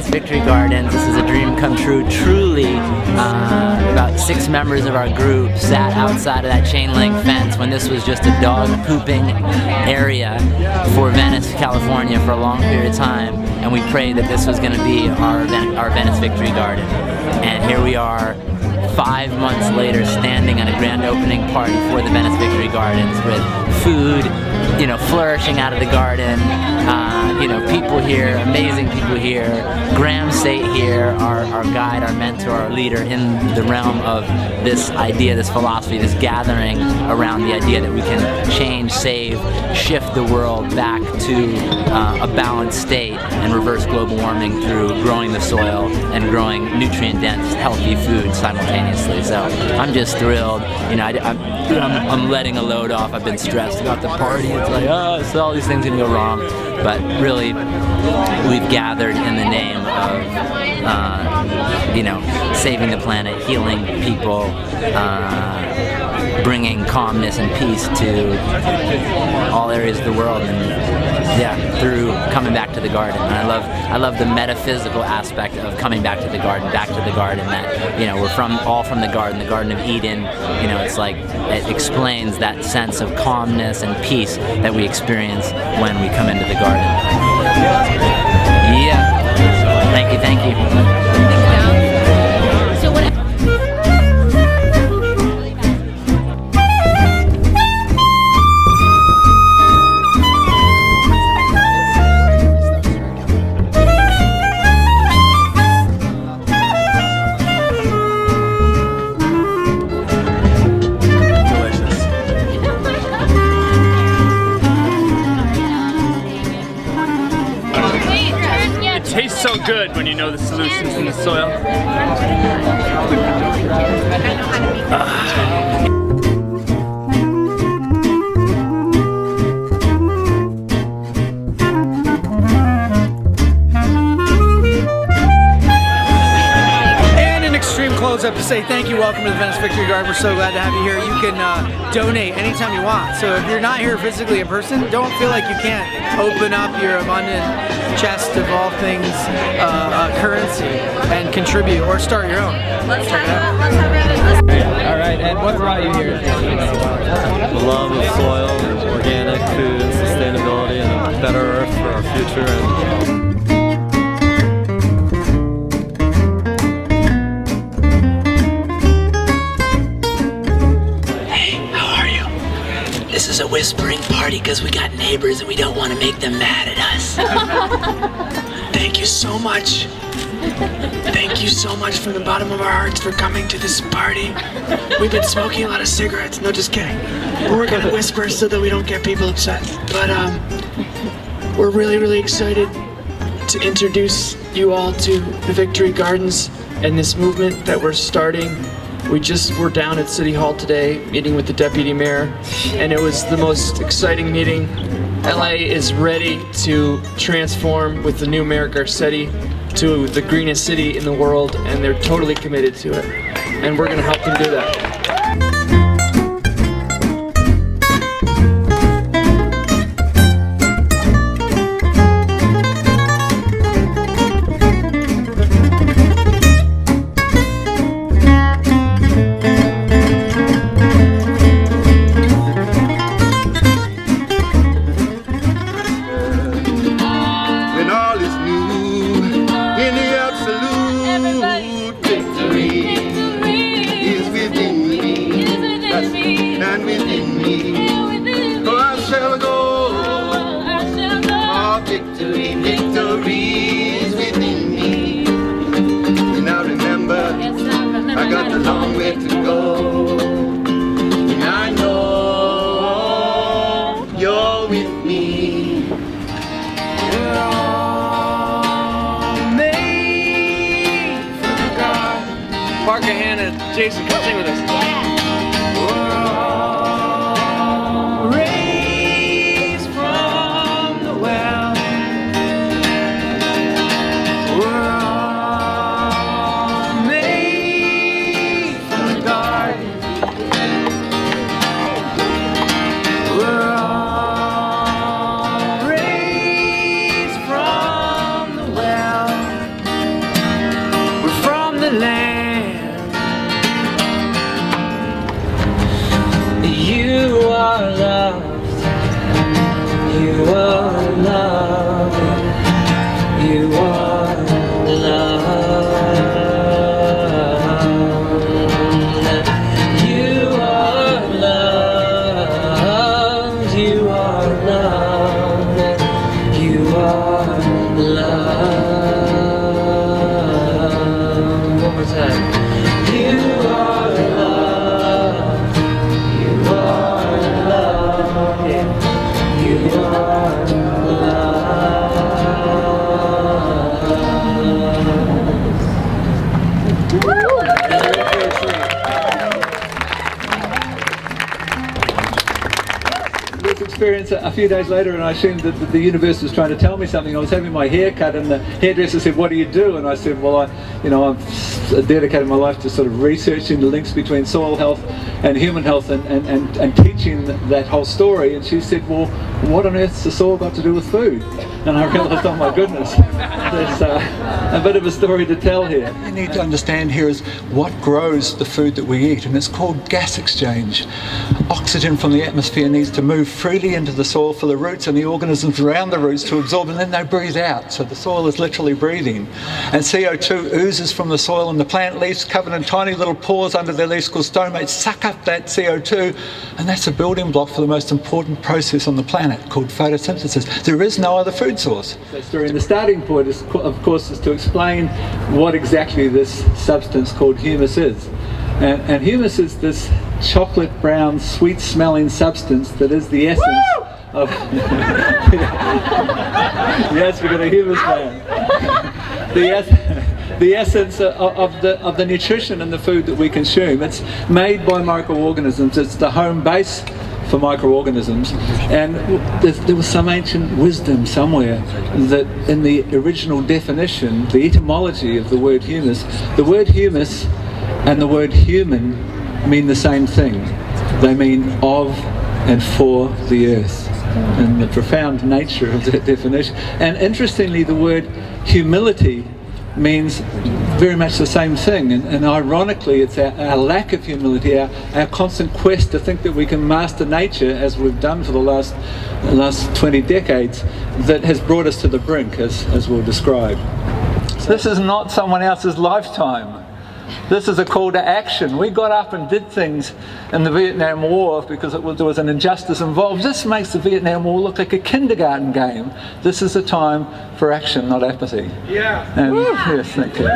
Venice Victory Gardens. This is a dream come true, truly. About 6 members of our group sat outside of that chain link fence when this was just a dog pooping area for Venice, California for a long period of time, and we prayed that this was going to be our Venice Victory Garden. And here we are, 5 months later, standing at a grand opening party for the Venice Victory Gardens with food, you know, flourishing out of the garden. You know, people here, amazing people here. Graham Sate here, our guide, our mentor, our leader in the realm of this idea, this philosophy, this gathering around the idea that we can change, save, shift the world back to a balanced state and reverse global warming through growing the soil and growing nutrient-dense, healthy food simultaneously. So I'm just thrilled. You know, I'm letting a load off. I've been stressed about the party. It's like, oh, so all these things are gonna go wrong. But really, we've gathered in the name of, you know, saving the planet, healing people, bringing calmness and peace to all areas of the world, and yeah, through coming back to the garden. And I love the metaphysical aspect of coming back to the garden, that, you know, we're all from the Garden of Eden. You know, it's like, it explains that sense of calmness and peace that we experience when we come into the garden. Yeah. Thank you, thank you. Tastes so good when you know the solutions in the soil. Up to say thank you, welcome to the Venice Victory Garden. We're so glad to have you here. You can donate anytime you want. So if you're not here physically in person, don't feel like you can't open up your abundant chest of all things currency and contribute or start your own. Let's check it out. All right, and what brought you here? The love of soil, and organic food, and sustainability, and a better earth for our future. And This is a whispering party because we got neighbors and we don't want to make them mad at us. Thank you so much. Thank you so much from the bottom of our hearts for coming to this party. We've been smoking a lot of cigarettes. No, just kidding. We're gonna whisper so that we don't get people upset. But we're really, really excited to introduce you all to the Victory Gardens and this movement that we're starting. We just were down at City Hall today meeting with the Deputy Mayor, and it was the most exciting meeting. LA is ready to transform with the new Mayor Garcetti to the greenest city in the world, and they're totally committed to it. And we're gonna help them do that. I got a long way to go, and I know you're with me. We're all made for God. Parker, Hannah, Jason, come sing with us. We're all raised from the well. We're all made for the garden. We're all raised from the well. land. You are loved. You are loved. You are loved. You are loved. You are loved. You are loved. One more time. You are loved. You are loved. You are This experience a few days later, and I assumed that the universe was trying to tell me something. I was having my hair cut, and the hairdresser said, "What do you do?" And I said, "Well, I've dedicated my life to sort of researching the links between soil health and human health, and teaching that whole story." And she said, "Well, what on earth's the soil got to do with food?" And I realised, oh my goodness, there's a bit of a story to tell here. What you need to understand here is what grows the food that we eat, and it's called gas exchange. Oxygen from the atmosphere needs to move freely into the soil for the roots and the organisms around the roots to absorb, and then they breathe out. So the soil is literally breathing. And CO2 oozes from the soil, and the plant leaves covered in tiny little pores under their leaves called stomates suck up that CO2, and that's a building block for the most important process on the planet called photosynthesis. There is no other food source. And the starting point, is, of course, is to explain what exactly this substance called humus is. And humus is this chocolate brown, sweet smelling substance that is the essence of... Yes, we've got a humus man. The essence of the nutrition in the food that we consume. It's made by microorganisms. It's the home base for microorganisms, and there was some ancient wisdom somewhere that in the original definition, the etymology of the word humus and the word human mean the same thing. They mean of and for the earth, and the profound nature of that definition. And interestingly, the word humility means very much the same thing, and ironically it's our lack of humility, our constant quest to think that we can master nature, as we've done for the last 20 decades, that has brought us to the brink, as we'll describe. This is not someone else's lifetime. This is a call to action. We got up and did things in the Vietnam War because there was an injustice involved. This makes the Vietnam War look like a kindergarten game. This is a time for action, not apathy. Yeah. And, yes, thank you.